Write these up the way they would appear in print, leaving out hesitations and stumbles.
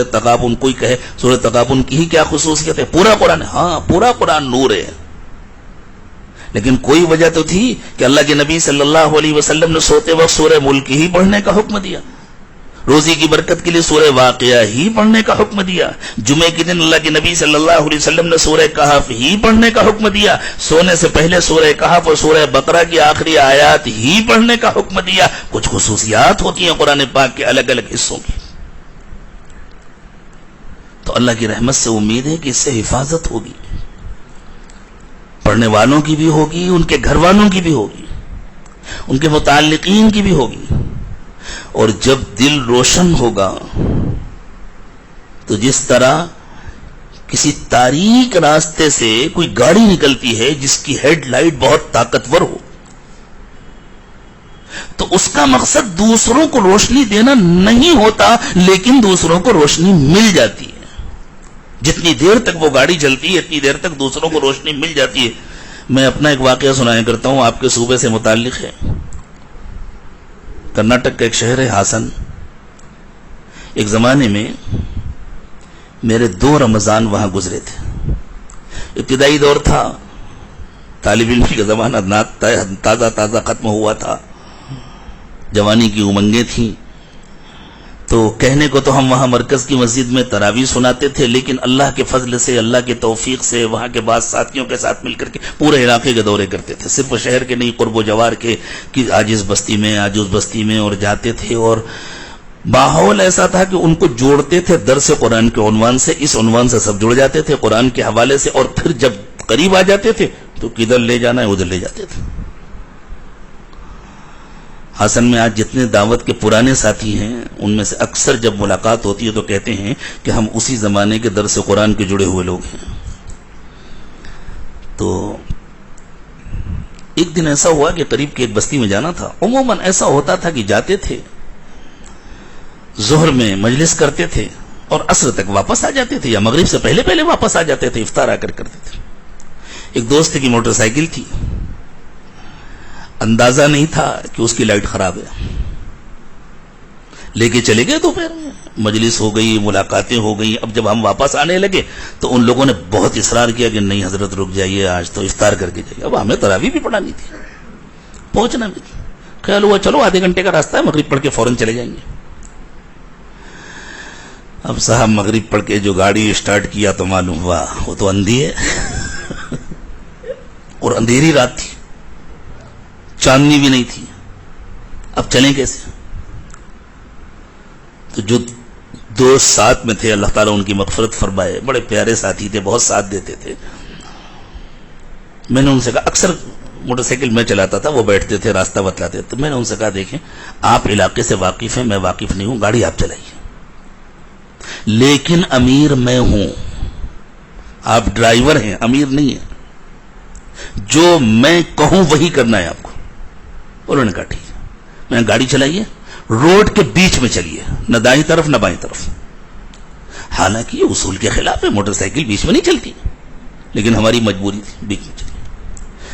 تغابن کوئی کہے سورہ تغابن کی ہی کیا خصوصیت ہے؟ پورا قرآن ہے. ہاں پورا قرآن نور ہے، لیکن کوئی وجہ تو تھی کہ اللہ کے نبی صلی اللہ علیہ وسلم نے سوتے وقت سورہ ملک ہی پڑھنے کا حکم دیا، روزی کی برکت کے لیے سورہ واقعہ ہی پڑھنے کا حکم دیا، جمعے کے دن اللہ کے نبی صلی اللہ علیہ وسلم نے سورہ کہف ہی پڑھنے کا حکم دیا، سونے سے پہلے سورہ کہف اور سورہ بقرہ کی آخری آیات ہی پڑھنے کا حکم دیا. کچھ خصوصیات ہوتی ہیں قرآن پاک کے الگ الگ حصوں کی، تو اللہ کی رحمت سے امید ہے کہ اس سے حفاظت ہوگی، پڑھنے والوں کی بھی ہوگی، ان کے گھر والوں کی بھی ہوگی، ان کے متعلقین کی بھی ہوگی. اور جب دل روشن ہوگا تو جس طرح کسی تاریک راستے سے کوئی گاڑی نکلتی ہے جس کی ہیڈ لائٹ بہت طاقتور ہو، تو اس کا مقصد دوسروں کو روشنی دینا نہیں ہوتا، لیکن دوسروں کو روشنی مل جاتی ہے. جتنی دیر تک وہ گاڑی چلتی ہے اتنی دیر تک دوسروں کو روشنی مل جاتی ہے. میں اپنا ایک واقعہ سنایا کرتا ہوں، آپ کے صوبے سے متعلق ہے. کرناٹک کا ایک شہر ہے ہاسن. ایک زمانے میں میرے 2 رمضان وہاں گزرے تھے. ابتدائی دور تھا، طالب علم کا زمانہ تازہ ختم ہوا تھا، جوانی کی امنگیں تھیں. تو کہنے کو تو ہم وہاں مرکز کی مسجد میں تراویح سناتے تھے، لیکن اللہ کے فضل سے، اللہ کے توفیق سے وہاں کے بعض ساتھیوں کے ساتھ مل کر کے پورے علاقے کے دورے کرتے تھے، صرف شہر کے نہیں، قرب و جوار کے عاجز بستی میں اور جاتے تھے. اور ماحول ایسا تھا کہ ان کو جوڑتے تھے درس قرآن کے عنوان سے، اس عنوان سے سب جڑ جاتے تھے قرآن کے حوالے سے، اور پھر جب قریب آ جاتے تھے تو کدھر لے جانا ہے ادھر لے جاتے تھے. حسن میں آج جتنے دعوت کے پرانے ساتھی ہیں ان میں سے اکثر جب ملاقات ہوتی ہے تو کہتے ہیں کہ ہم اسی زمانے کے درس قرآن کے جڑے ہوئے لوگ ہیں. تو ایک دن ایسا ہوا کہ قریب کی ایک بستی میں جانا تھا. عموماً ایسا ہوتا تھا کہ جاتے تھے، ظہر میں مجلس کرتے تھے اور عصر تک واپس آ جاتے تھے، یا مغرب سے پہلے واپس آ جاتے تھے، افطار آ کر کرتے تھے. ایک دوست کی موٹر سائیکل تھی، اندازہ نہیں تھا کہ اس کی لائٹ خراب ہے. لے کے چلے گئے دوپہر میں، مجلس ہو گئی، ملاقاتیں ہو گئی. اب جب ہم واپس آنے لگے تو ان لوگوں نے بہت اصرار کیا کہ نہیں حضرت رک جائیے، آج تو افطار کر کے جائیے. اب ہمیں تراویح بھی پڑھانی تھی، پہنچنا بھی تھی. خیال ہوا چلو آدھے گھنٹے کا راستہ ہے، مغرب پڑھ کے فوراً چلے جائیں گے. اب صاحب مغرب پڑھ کے جو گاڑی اسٹارٹ کیا تو معلوم ہوا وہ تو اندھی ہے اور اندھیری رات تھی، چاندنی بھی نہیں تھی. اب چلیں کیسے؟ تو جو دوست ساتھ میں تھے، اللہ تعالیٰ ان کی مغفرت فرمائے، بڑے پیارے ساتھی تھے، بہت ساتھ دیتے تھے. میں نے ان سے کہا، اکثر موٹر سائیکل میں چلاتا تھا، وہ بیٹھتے تھے، راستہ بتلاتے تھے. تو میں نے ان سے کہا دیکھیں آپ علاقے سے واقف ہیں، میں واقف نہیں ہوں، گاڑی آپ چلائیے، لیکن امیر میں ہوں، آپ ڈرائیور ہیں، امیر نہیں ہیں. جو میں کہوں وہی کرنا ہے آپ کو. انہوں نے کہا ٹھیک ہے. میں نے گاڑی چلائیے، روڈ کے بیچ میں چلیے، نہ دائیں طرف نہ بائیں طرف. حالانکہ یہ اصول کے خلاف ہے، موٹر سائیکل بیچ میں نہیں چلتی، لیکن ہماری مجبوری تھی بیچ میں چلی.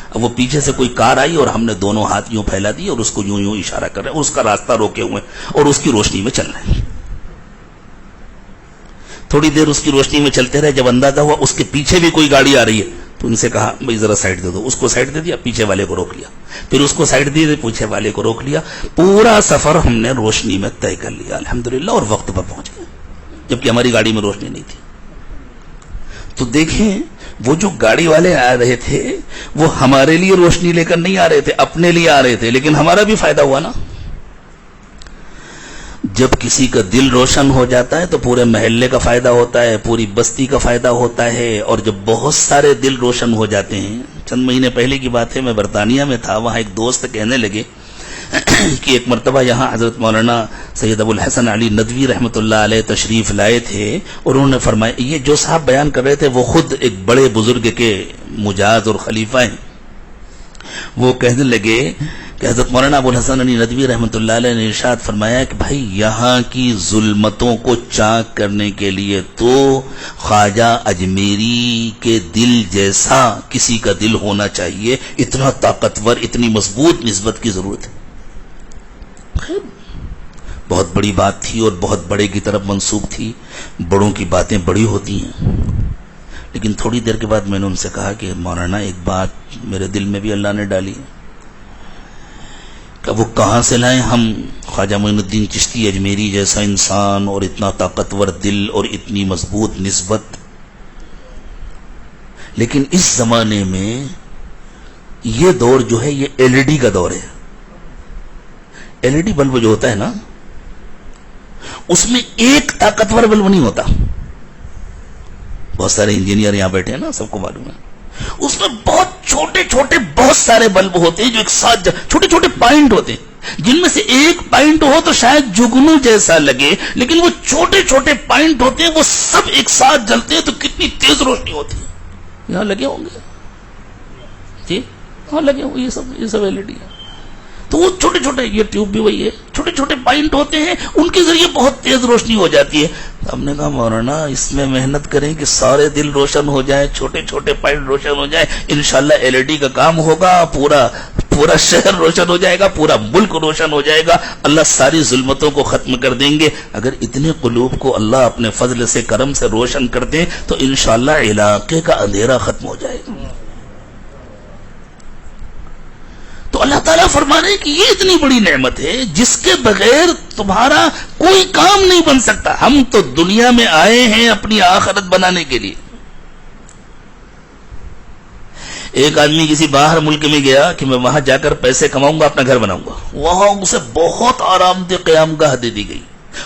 اب وہ پیچھے سے کوئی کار آئی اور ہم نے دونوں ہاتھ یوں پھیلا دی اور اس کو یوں اشارہ کر رہے ہیں، اس کا راستہ روکے ہوئے اور اس کی روشنی میں چل رہے ہیں. تھوڑی دیر اس کی روشنی میں چلتے رہے. جب اندازہ ہوا اس کے پیچھے بھی کوئی گاڑی آ رہی ہے تو ان سے کہا بھائی ذرا سائڈ دے دو. اس کو سائڈ دے دیا، پیچھے والے کو روک لیا، پھر اس کو سائڈ دے دیا، پیچھے والے کو روک لیا. پورا سفر ہم نے روشنی میں طے کر لیا الحمدللہ، اور وقت پر پہنچ گئے جبکہ ہماری گاڑی میں روشنی نہیں تھی. تو دیکھیں وہ جو گاڑی والے آ رہے تھے وہ ہمارے لیے روشنی لے کر نہیں آ رہے تھے، اپنے لیے آ رہے تھے، لیکن ہمارا بھی فائدہ ہوا نا. جب کسی کا دل روشن ہو جاتا ہے تو پورے محلے کا فائدہ ہوتا ہے، پوری بستی کا فائدہ ہوتا ہے. اور جب بہت سارے دل روشن ہو جاتے ہیں، چند مہینے پہلے کی بات ہے، میں برطانیہ میں تھا، وہاں ایک دوست کہنے لگے کہ ایک مرتبہ یہاں حضرت مولانا سید ابو الحسن علی ندوی رحمۃ اللہ علیہ تشریف لائے تھے، اور انہوں نے فرمایا، یہ جو صاحب بیان کر رہے تھے وہ خود ایک بڑے بزرگ کے مجاز اور خلیفہ ہیں. وہ کہنے لگے کہ حضرت مولانا ابو الحسن علی ندوی رحمۃ اللہ علیہ نے ارشاد فرمایا کہ بھائی یہاں کی ظلمتوں کو چاک کرنے کے لیے تو خواجہ اجمیری کے دل جیسا کسی کا دل ہونا چاہیے، اتنا طاقتور، اتنی مضبوط نسبت کی ضرورت ہے. بہت بڑی بات تھی اور بہت بڑے کی طرف منسوب تھی. بڑوں کی باتیں بڑی ہوتی ہیں. لیکن تھوڑی دیر کے بعد میں نے ان سے کہا کہ مولانا ایک بات میرے دل میں بھی اللہ نے ڈالی کہ وہ کہاں سے لائیں ہم خواجہ معین الدین چشتی اجمیری جیسا انسان اور اتنا طاقتور دل اور اتنی مضبوط نسبت. لیکن اس زمانے میں یہ دور جو ہے یہ ایل ای ڈی کا دور ہے. ایل ای ڈی بلب جو ہوتا ہے نا اس میں ایک طاقتور بلب نہیں ہوتا. بہت سارے انجینئر یہاں بیٹھے ہیں نا, سب کو معلوم ہے. اس میں بہت چھوٹے چھوٹے بہت سارے بلب ہوتے ہیں جو ایک ساتھ چھوٹے چھوٹے پوائنٹ ہوتے ہیں, جن میں سے ایک پوائنٹ ہو تو شاید جگنو جیسا لگے, لیکن وہ چھوٹے چھوٹے پوائنٹ ہوتے ہیں, وہ سب ایک ساتھ جلتے ہیں تو کتنی تیز روشنی ہوتی ہے. یہاں لگے ہوں گے جی, ہاں لگے ہوں گے. یہ سب ایل ای ڈی ہے. تو وہ چھوٹے چھوٹے, یہ ٹیوب بھی وہی ہے, چھوٹے چھوٹے پوائنٹ ہوتے ہیں, ان کے ذریعے بہت تیز روشنی ہو جاتی ہے. ہم نے کہا مولانا اس میں محنت کریں کہ سارے دل روشن ہو جائیں, چھوٹے چھوٹے پوائنٹ روشن ہو جائیں, انشاءاللہ ایل ای ڈی کا کام ہوگا, پورا شہر روشن ہو جائے گا, پورا ملک روشن ہو جائے گا, اللہ ساری ظلمتوں کو ختم کر دیں گے. اگر اتنے قلوب کو اللہ اپنے فضل سے کرم سے روشن کر دیں تو انشاءاللہ علاقے کا اندھیرا ختم ہو جائے گا. تو اللہ تعالیٰ فرما رہے ہیں کہ یہ اتنی بڑی نعمت ہے جس کے بغیر تمہارا کوئی کام نہیں بن سکتا. ہم تو دنیا میں آئے ہیں اپنی آخرت بنانے کے لیے. ایک آدمی کسی باہر ملک میں گیا کہ میں وہاں جا کر پیسے کماؤں گا, اپنا گھر بناؤں گا. وہاں اسے بہت آرام دہ قیام گاہ دے دی گئی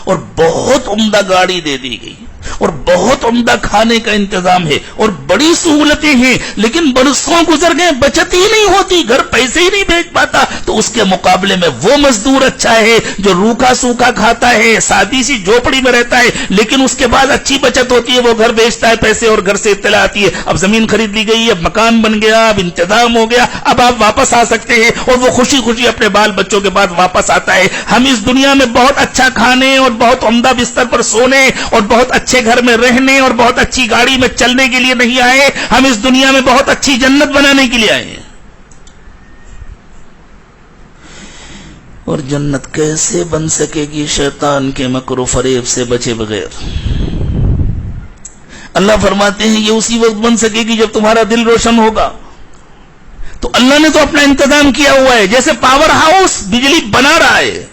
اور بہت عمدہ گاڑی دے دی گئی اور بہت عمدہ کھانے کا انتظام ہے اور بڑی سہولتیں ہیں, لیکن برسوں گزر گئے, بچت ہی نہیں ہوتی, گھر پیسے ہی نہیں بھیج پاتا. تو اس کے مقابلے میں وہ مزدور اچھا ہے جو روکھا سوکھا کھاتا ہے, سادی سی جھوپڑی میں رہتا ہے, لیکن اس کے بعد اچھی بچت ہوتی ہے, وہ گھر بیچتا ہے پیسے اور گھر سے اطلاع آتی ہے اب زمین خرید لی گئی, اب مکان بن گیا, اب انتظام ہو گیا, اب آپ واپس آ سکتے ہیں, اور وہ خوشی خوشی اپنے بال بچوں کے بعد واپس آتا ہے. ہم اس دنیا میں بہت اچھا کھانے اور بہت عمدہ بستر پر سونے اور بہت اچھے گھر میں رہنے اور بہت اچھی گاڑی میں چلنے کے لیے نہیں آئے, ہم اس دنیا میں بہت اچھی جنت بنانے کے لیے آئے ہیں. اور جنت کیسے بن سکے گی شیطان کے مکر و فریب سے بچے بغیر؟ اللہ فرماتے ہیں یہ اسی وقت بن سکے گی جب تمہارا دل روشن ہوگا. تو اللہ نے تو اپنا انتظام کیا ہوا ہے, جیسے پاور ہاؤس بجلی بنا رہا ہے.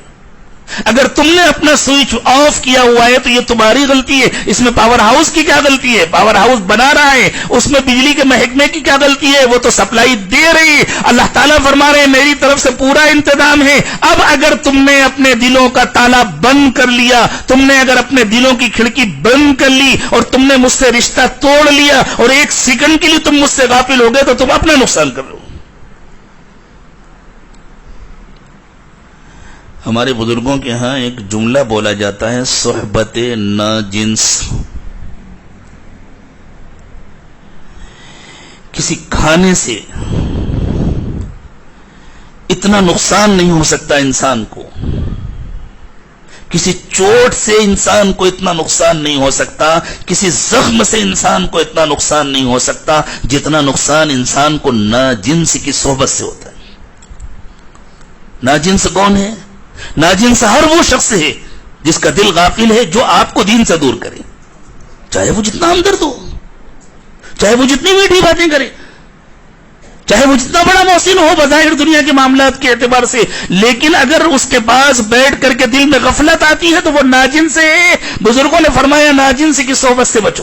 اگر تم نے اپنا سوئچ آف کیا ہوا ہے تو یہ تمہاری غلطی ہے, اس میں پاور ہاؤس کی کیا غلطی ہے؟ پاور ہاؤس بنا رہا ہے, اس میں بجلی کے محکمے کی کیا غلطی ہے؟ وہ تو سپلائی دے رہی ہے. اللہ تعالیٰ فرما رہے ہیں میری طرف سے پورا انتظام ہے. اب اگر تم نے اپنے دلوں کا تالا بند کر لیا, تم نے اگر اپنے دلوں کی کھڑکی بند کر لی اور تم نے مجھ سے رشتہ توڑ لیا اور ایک سیکنڈ کے لیے تم مجھ سے غافل ہو گئے تو تم اپنا نقصان کر رہے ہو. ہمارے بزرگوں کے ہاں ایک جملہ بولا جاتا ہے, صحبت ناجنس. کسی کھانے سے اتنا نقصان نہیں ہو سکتا انسان کو, کسی چوٹ سے انسان کو اتنا نقصان نہیں ہو سکتا, کسی زخم سے انسان کو اتنا نقصان نہیں ہو سکتا جتنا نقصان انسان کو ناجنس کی صحبت سے ہوتا ہے. ناجنس کون ہے؟ ناجنس ہر وہ شخص ہے جس کا دل غافل ہے, جو آپ کو دین سے دور کرے, چاہے وہ جتنا ہمدرد ہو, چاہے وہ جتنی میٹھی باتیں کرے, چاہے وہ جتنا بڑا محسن ہو بظاہر دنیا کے معاملات کے اعتبار سے, لیکن اگر اس کے پاس بیٹھ کر کے دل میں غفلت آتی ہے تو وہ ناجنس ہے. بزرگوں نے فرمایا ناجنس کی صحبت سے بچو.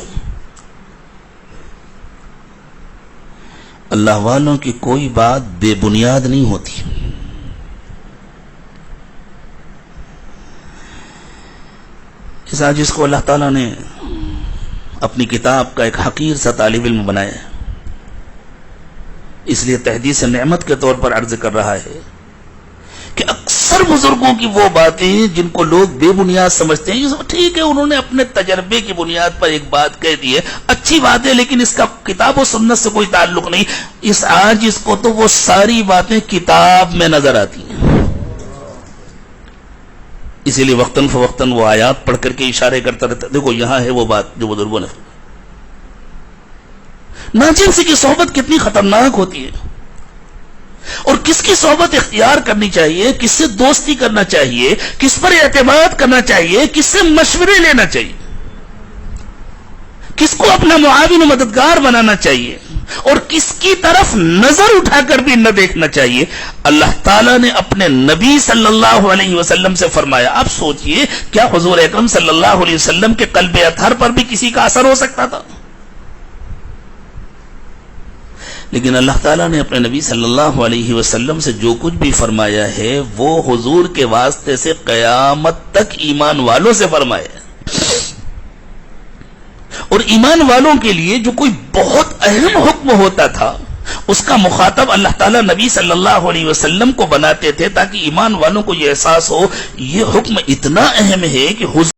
اللہ والوں کی کوئی بات بے بنیاد نہیں ہوتی. اس عاجز کو اللہ تعالیٰ نے اپنی کتاب کا ایک حقیر سا طالب علم بنایا ہے, اس لیے تحدیث نعمت کے طور پر عرض کر رہا ہے کہ اکثر بزرگوں کی وہ باتیں جن کو لوگ بے بنیاد سمجھتے ہیں, یہ ٹھیک ہے انہوں نے اپنے تجربے کی بنیاد پر ایک بات کہہ دی ہے, اچھی بات ہے, لیکن اس کا کتاب و سنت سے کوئی تعلق نہیں. اس عاجز کو تو وہ ساری باتیں کتاب میں نظر آتی ہیں, اسی لیے وقتاً فوقتاً وہ آیات پڑھ کر کے اشارے کرتا رہتا. دیکھو یہاں ہے وہ بات جو بزرگوں نے. ناجنس کی صحبت کتنی خطرناک ہوتی ہے. اور کس کی صحبت اختیار کرنی چاہیے، کس سے دوستی کرنا چاہیے، کس پر اعتماد کرنا چاہیے، کس سے مشورے لینا چاہیے، کس کو اپنا معاون و مددگار بنانا چاہیے، اور کس کی طرف نظر اٹھا کر بھی نہ دیکھنا چاہیے، اللہ تعالیٰ نے اپنے نبی صلی اللہ علیہ وسلم سے فرمایا۔ آپ سوچئے، کیا حضور اکرم صلی اللہ علیہ وسلم کے قلب اطہر پر بھی کسی کا اثر ہو سکتا تھا؟ لیکن اللہ تعالیٰ نے اپنے نبی صلی اللہ علیہ وسلم سے جو کچھ بھی فرمایا ہے وہ حضور کے واسطے سے قیامت تک ایمان والوں سے فرمایا، اور ایمان والوں کے لیے جو کوئی بہت اہم حکم ہوتا تھا اس کا مخاطب اللہ تعالیٰ نبی صلی اللہ علیہ وسلم کو بناتے تھے، تاکہ ایمان والوں کو یہ احساس ہو یہ حکم اتنا اہم ہے کہ حضور